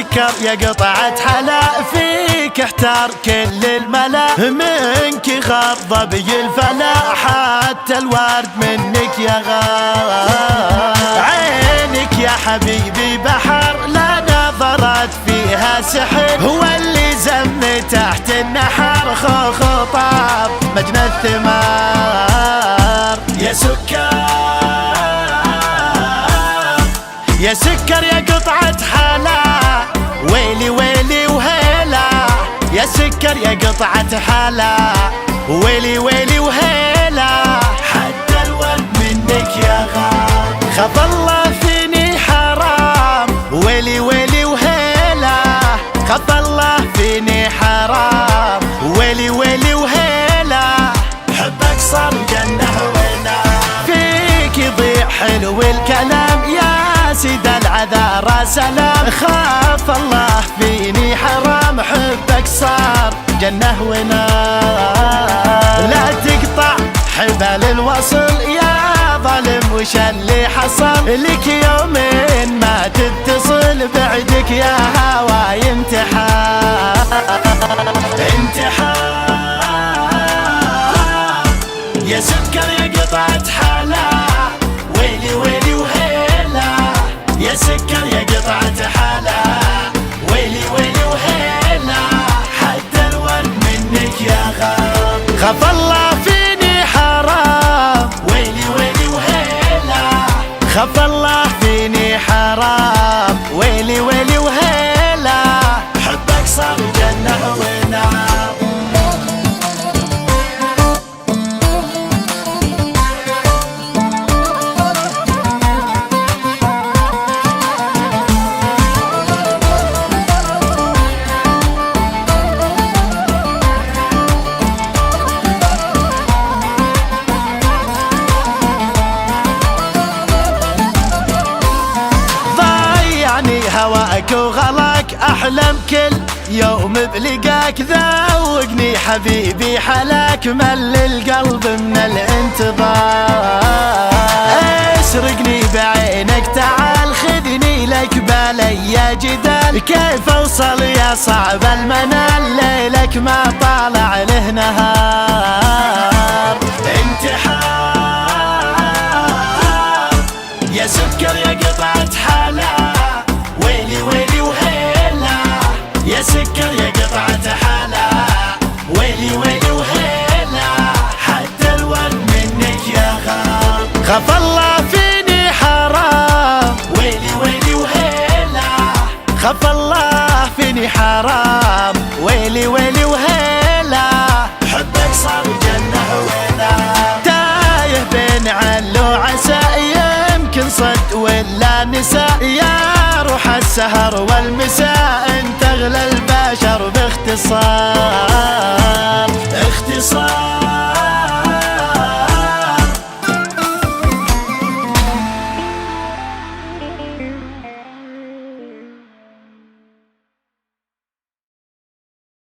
سكر يا قطعة حلا، فيك احتار كل الملا، منك غضب الفلا، حتى الورد منك يا غار. عينك يا حبيبي بحر، لا نظرت فيها سحر، هو اللي زم تحت النحر، خطاب مجنى الثمار. يا سكر يا سكر يا قطعة حلا، ويلي ويلي وهيلا. يا سكر يا قطعة حلا، ويلي ويلي وهيلا، حتى الورد منك يا غار. خاف الله فيني حرام، ويلي ويلي وهيلا. خاف الله فيني حرام، ويلي ويلي وهيلا، حبك صار جنة ونار. فيك يضيع حلو الكلام يا سيد العذارى سلام، خاف الله فيني حرام، حبك صار جنة ونار. لا تقطع حبال الوصل يا ظالم، وش اللي حصل لك يومين ما تتصل، بعدك يا هواي امتحان امتحان. يا سكر يا قطعة حلا، ويلي ويلي وهيلا. يا سكر يا قطعة حلا، ويلي ويلي وهيلا، حتى الورد منك يا غار. خاف الله فيني حرام، ويلي ويلي وهيلا. خاف الله فيني حرام، ويلي ويلي وهيلا، حبك صار جنة ونار. هواك وغلاك أحلم كل يوم بلقاك، ذوقني حبيبي حلاك، مل القلب من الانتظار. اسرقني بعينك تعال، خذني لك بلي جدال، كيف اوصل يا صعب المنال، ليلك ما طالع له نهار. انتحار يا سكر يا قطعة حلا، ويلي ويلي وهيلا. يا سكر يا قطعة حلا، ويلي ويلي وهيلا، حتى الورد منك يا غار. خاف الله فيني حرام، ويلي ويلي وهيلا. خاف الله فيني حرام، ويلي ويلي وهيلا، حبك صار جنة ونار. تايه بين عل وعسى، يمكن صد ولا نساء، يا روح السهر والمساء انت اغلى البشر باختصار.